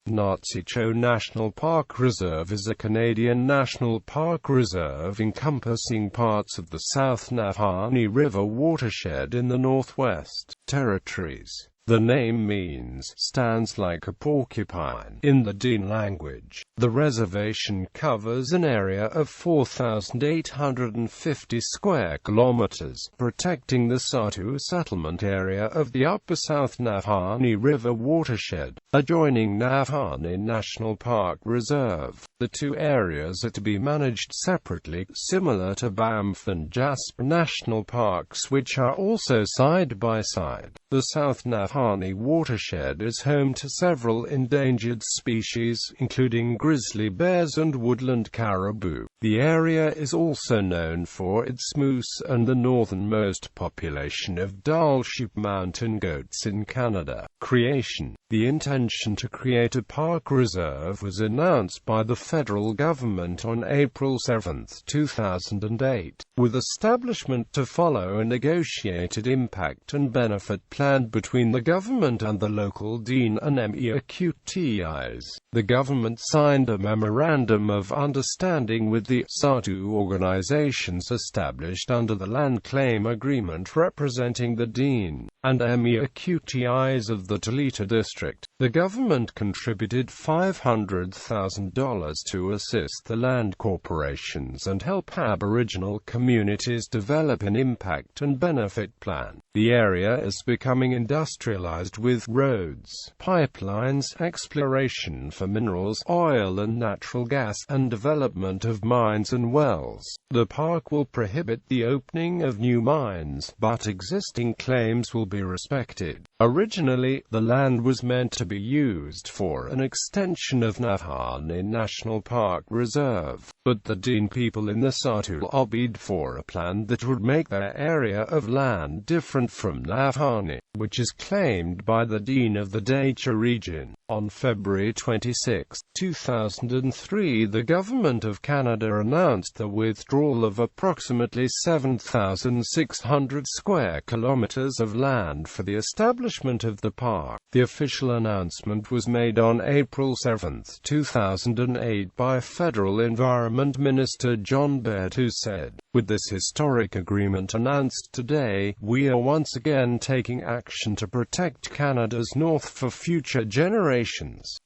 Naats'ihch'oh National Park Reserve is a Canadian national park reserve encompassing parts of the South Nahanni River watershed in the Northwest Territories. The name stands like a porcupine in the Dene language. The reservation covers an area of 4,850 square kilometres, protecting the Sahtú Settlement Area of the upper South Nahanni River watershed, adjoining Nahanni National Park Reserve. The two areas are to be managed separately, similar to Banff and Jasper national parks, which are also side by side. The South Nahanni watershed is home to several endangered species, including grizzly bears and woodland caribou. The area is also known for its moose and the northernmost population of Dall sheep mountain goats in Canada. Creation. The intention to create a park reserve was announced by the federal government on April 7, 2008, with establishment to follow a negotiated impact and benefit plan between the government and the local Dene and Naats'ihch'oh. The government signed a memorandum of understanding with the Sahtú organizations established under the land claim agreement representing the Dene and Naats'ihch'oh of the Toledo district. The government contributed $500,000 to assist the land corporations and help Aboriginal communities develop an impact and benefit plan. The area is becoming industrialized with roads, pipelines, exploration for minerals, oil and natural gas, and development of mines and wells. The park will prohibit the opening of new mines, but existing claims will be respected. Originally, the land was meant to be used for an extension of Nahanni National Park Reserve, but the Dene people in the Sahtú lobbied for a plan that would make their area of land different from Nahanni, which is claimed by the Dene of the Dene region. On February 26, 2003, the Government of Canada announced the withdrawal of approximately 7,600 square kilometres of land for the establishment of the park. The official announcement was made on April 7, 2008 by Federal Environment Minister John Baird, who said, "With this historic agreement announced today, we are once again taking action to protect Canada's North for future generations."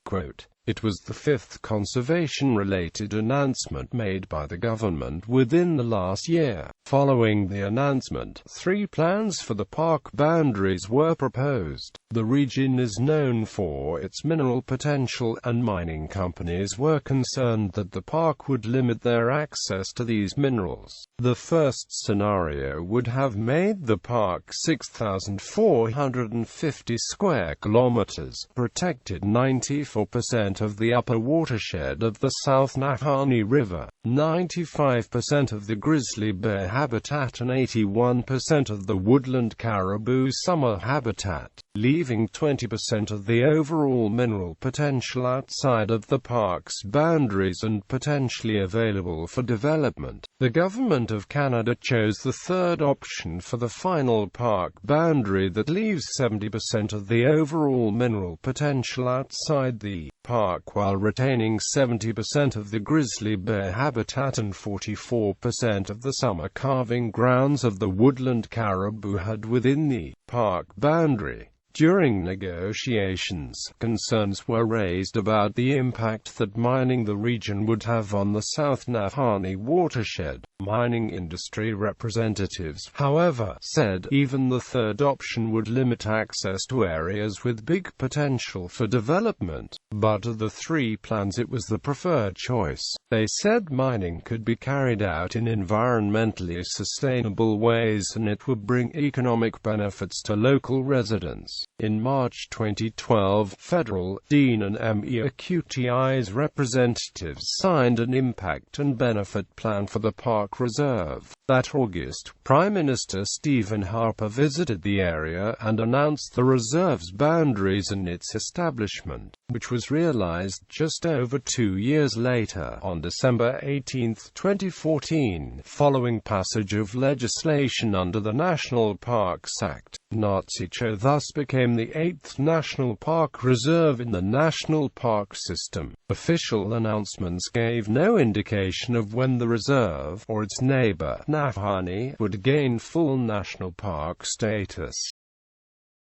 Quote, "It was the fifth conservation-related announcement made by the government within the last year. Following the announcement, 3 plans for the park boundaries were proposed. The region is known for its mineral potential, and mining companies were concerned that the park would limit their access to these minerals. The first scenario would have made the park 6,450 square kilometers, protected 94% of the upper watershed of the South Nahanni River, 95% of the grizzly bear habitat and 81% of the woodland caribou summer habitat, leaving 20% of the overall mineral potential outside of the park's boundaries and potentially available for development. The Government of Canada chose the third option for the final park boundary that leaves 70% of the overall mineral potential outside the park while retaining 70% of the grizzly bear habitat and 44% of the summer calving grounds of the woodland caribou had within the park boundary. During negotiations, concerns were raised about the impact that mining the region would have on the South Nahanni watershed. Mining industry representatives, however, said even the third option would limit access to areas with big potential for development. But of the 3 plans, it was the preferred choice. They said mining could be carried out in environmentally sustainable ways and it would bring economic benefits to local residents. In March 2012, federal, Dene and Naats'ihch'oh's representatives signed an impact and benefit plan for the park reserve. That August, Prime Minister Stephen Harper visited the area and announced the reserve's boundaries and its establishment, which was realized just over 2 years later, on December 18, 2014, following passage of legislation under the National Parks Act. Naats'ihch'oh thus became became the 8th national park reserve in the national park system. Official announcements gave no indication of when the reserve, or its neighbor, Nahanni, would gain full national park status.